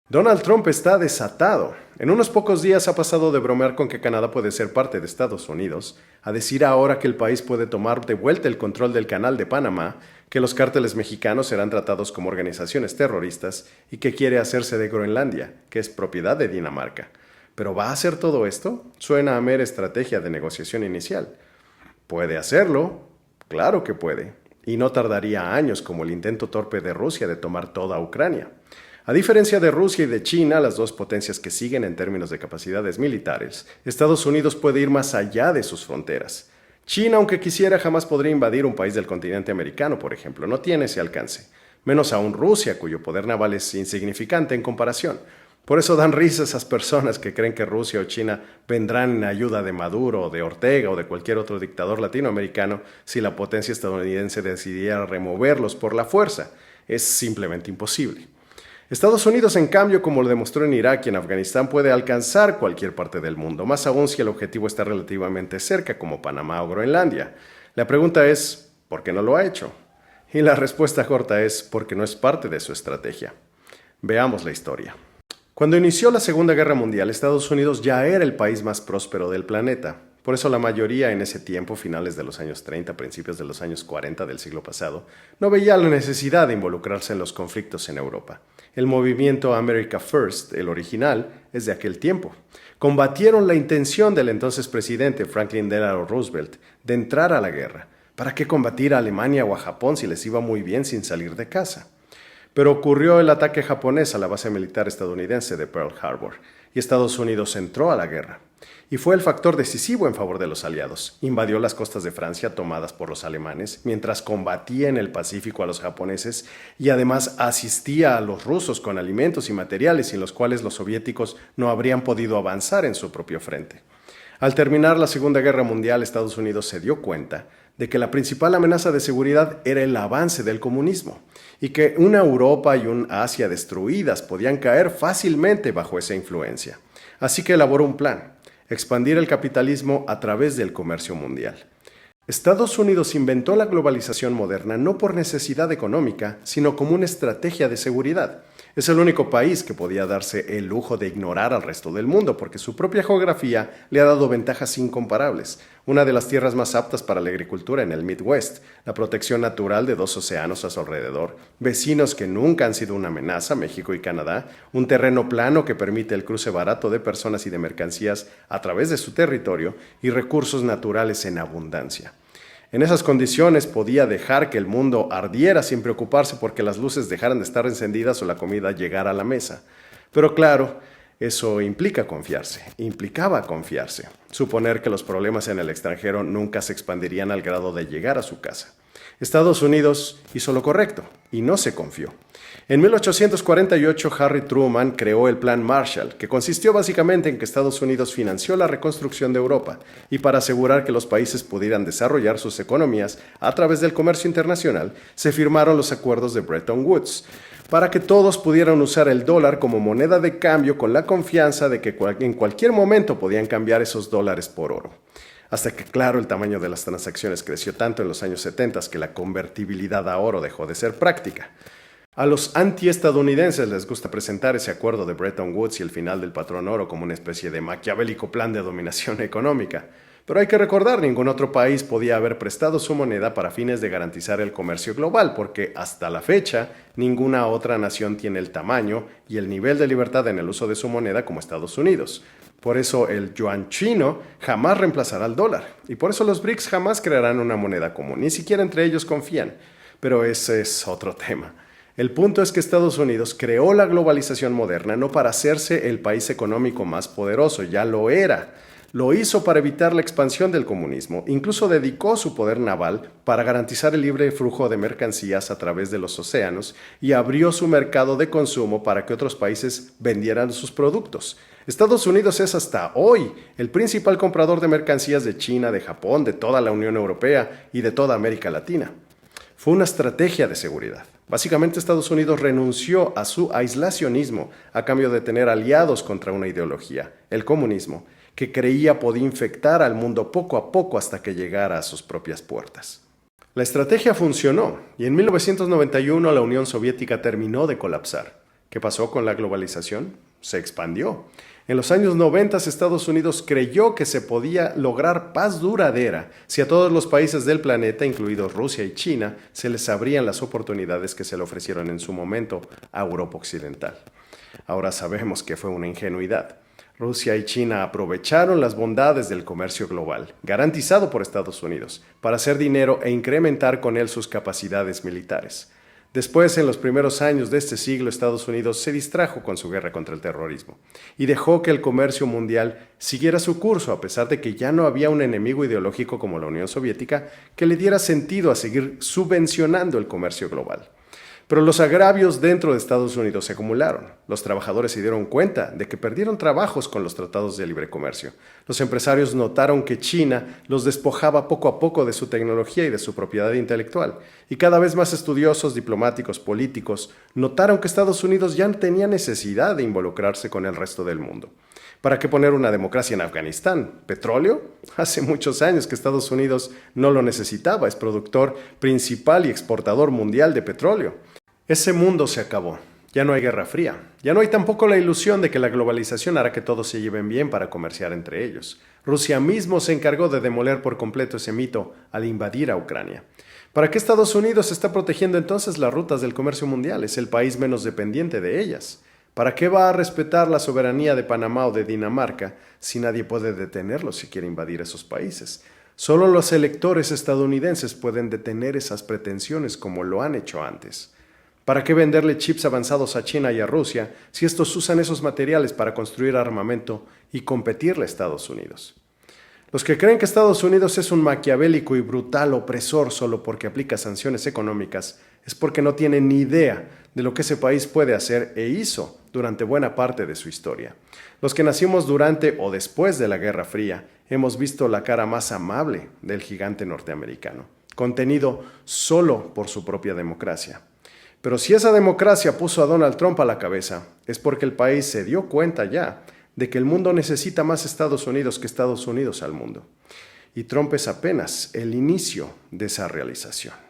Donald Trump está desatado. En unos pocos días ha pasado de bromear con que Canadá puede ser parte de Estados Unidos, a decir ahora que el país puede tomar de vuelta el control del Canal de Panamá, que los cárteles mexicanos serán tratados como organizaciones terroristas y que quiere hacerse de Groenlandia, que es propiedad de Dinamarca. ¿Pero va a hacer todo esto? Suena a mera estrategia de negociación inicial. ¿Puede hacerlo? Claro que puede. Y no tardaría años como el intento torpe de Rusia de tomar toda Ucrania. A diferencia de Rusia y de China, las dos potencias que siguen en términos de capacidades militares, Estados Unidos puede ir más allá de sus fronteras. China, aunque quisiera, jamás podría invadir un país del continente americano, por ejemplo. No tiene ese alcance. Menos aún Rusia, cuyo poder naval es insignificante en comparación. Por eso dan risa esas personas que creen que Rusia o China vendrán en ayuda de Maduro, o de Ortega o de cualquier otro dictador latinoamericano si la potencia estadounidense decidiera removerlos por la fuerza. Es simplemente imposible. Estados Unidos, en cambio, como lo demostró en Irak y en Afganistán, puede alcanzar cualquier parte del mundo, más aún si el objetivo está relativamente cerca, como Panamá o Groenlandia. La pregunta es, ¿por qué no lo ha hecho? Y la respuesta corta es, porque no es parte de su estrategia. Veamos la historia. Cuando inició la Segunda Guerra Mundial, Estados Unidos ya era el país más próspero del planeta. Por eso la mayoría en ese tiempo, finales de los años 30, principios de los años 40 del siglo pasado, no veía la necesidad de involucrarse en los conflictos en Europa. El movimiento America First, el original, es de aquel tiempo. Combatieron la intención del entonces presidente Franklin Delano Roosevelt de entrar a la guerra. ¿Para qué combatir a Alemania o a Japón si les iba muy bien sin salir de casa? Pero ocurrió el ataque japonés a la base militar estadounidense de Pearl Harbor y Estados Unidos entró a la guerra. Y fue el factor decisivo en favor de los aliados. Invadió las costas de Francia tomadas por los alemanes, mientras combatía en el Pacífico a los japoneses y además asistía a los rusos con alimentos y materiales sin los cuales los soviéticos no habrían podido avanzar en su propio frente. Al terminar la Segunda Guerra Mundial, Estados Unidos se dio cuenta de que la principal amenaza de seguridad era el avance del comunismo y que una Europa y un Asia destruidas podían caer fácilmente bajo esa influencia. Así que elaboró un plan: expandir el capitalismo a través del comercio mundial. Estados Unidos inventó la globalización moderna no por necesidad económica, sino como una estrategia de seguridad. Es el único país que podía darse el lujo de ignorar al resto del mundo, porque su propia geografía le ha dado ventajas incomparables. Una de las tierras más aptas para la agricultura en el Midwest, la protección natural de dos océanos a su alrededor, vecinos que nunca han sido una amenaza, México y Canadá, un terreno plano que permite el cruce barato de personas y de mercancías a través de su territorio y recursos naturales en abundancia. En esas condiciones podía dejar que el mundo ardiera sin preocuparse porque las luces dejaran de estar encendidas o la comida llegara a la mesa. Pero claro, eso implicaba confiarse, suponer que los problemas en el extranjero nunca se expandirían al grado de llegar a su casa. Estados Unidos hizo lo correcto y no se confió. En 1848, Harry Truman creó el Plan Marshall, que consistió básicamente en que Estados Unidos financió la reconstrucción de Europa y para asegurar que los países pudieran desarrollar sus economías a través del comercio internacional, se firmaron los acuerdos de Bretton Woods, para que todos pudieran usar el dólar como moneda de cambio con la confianza de que en cualquier momento podían cambiar esos dólares por oro. Hasta que, claro, el tamaño de las transacciones creció tanto en los años 70 que la convertibilidad a oro dejó de ser práctica. A los antiestadounidenses les gusta presentar ese acuerdo de Bretton Woods y el final del patrón oro como una especie de maquiavélico plan de dominación económica. Pero hay que recordar, ningún otro país podía haber prestado su moneda para fines de garantizar el comercio global, porque hasta la fecha ninguna otra nación tiene el tamaño y el nivel de libertad en el uso de su moneda como Estados Unidos. Por eso el yuan chino jamás reemplazará al dólar. Y por eso los BRICS jamás crearán una moneda común, ni siquiera entre ellos confían. Pero ese es otro tema. El punto es que Estados Unidos creó la globalización moderna no para hacerse el país económico más poderoso, ya lo era. Lo hizo para evitar la expansión del comunismo. Incluso dedicó su poder naval para garantizar el libre flujo de mercancías a través de los océanos y abrió su mercado de consumo para que otros países vendieran sus productos. Estados Unidos es hasta hoy el principal comprador de mercancías de China, de Japón, de toda la Unión Europea y de toda América Latina. Fue una estrategia de seguridad. Básicamente Estados Unidos renunció a su aislacionismo a cambio de tener aliados contra una ideología, el comunismo, que creía podía infectar al mundo poco a poco hasta que llegara a sus propias puertas. La estrategia funcionó y en 1991 la Unión Soviética terminó de colapsar. ¿Qué pasó con la globalización? Se expandió. En los años 90, Estados Unidos creyó que se podía lograr paz duradera si a todos los países del planeta, incluidos Rusia y China, se les abrían las oportunidades que se le ofrecieron en su momento a Europa Occidental. Ahora sabemos que fue una ingenuidad. Rusia y China aprovecharon las bondades del comercio global, garantizado por Estados Unidos, para hacer dinero e incrementar con él sus capacidades militares. Después, en los primeros años de este siglo, Estados Unidos se distrajo con su guerra contra el terrorismo y dejó que el comercio mundial siguiera su curso a pesar de que ya no había un enemigo ideológico como la Unión Soviética que le diera sentido a seguir subvencionando el comercio global. Pero los agravios dentro de Estados Unidos se acumularon. Los trabajadores se dieron cuenta de que perdieron trabajos con los tratados de libre comercio. Los empresarios notaron que China los despojaba poco a poco de su tecnología y de su propiedad intelectual. Y cada vez más estudiosos, diplomáticos, políticos, notaron que Estados Unidos ya no tenía necesidad de involucrarse con el resto del mundo. ¿Para qué poner una democracia en Afganistán? ¿Petróleo? Hace muchos años que Estados Unidos no lo necesitaba. Es productor principal y exportador mundial de petróleo. Ese mundo se acabó. Ya no hay guerra fría. Ya no hay tampoco la ilusión de que la globalización hará que todos se lleven bien para comerciar entre ellos. Rusia mismo se encargó de demoler por completo ese mito al invadir a Ucrania. ¿Para qué Estados Unidos está protegiendo entonces las rutas del comercio mundial? Es el país menos dependiente de ellas. ¿Para qué va a respetar la soberanía de Panamá o de Dinamarca si nadie puede detenerlo si quiere invadir esos países? Solo los electores estadounidenses pueden detener esas pretensiones como lo han hecho antes. ¿Para qué venderle chips avanzados a China y a Rusia si estos usan esos materiales para construir armamento y competirle a Estados Unidos? Los que creen que Estados Unidos es un maquiavélico y brutal opresor solo porque aplica sanciones económicas es porque no tienen ni idea de lo que ese país puede hacer e hizo durante buena parte de su historia. Los que nacimos durante o después de la Guerra Fría hemos visto la cara más amable del gigante norteamericano, contenido solo por su propia democracia. Pero si esa democracia puso a Donald Trump a la cabeza, es porque el país se dio cuenta ya de que el mundo necesita más Estados Unidos que Estados Unidos al mundo. Y Trump es apenas el inicio de esa realización.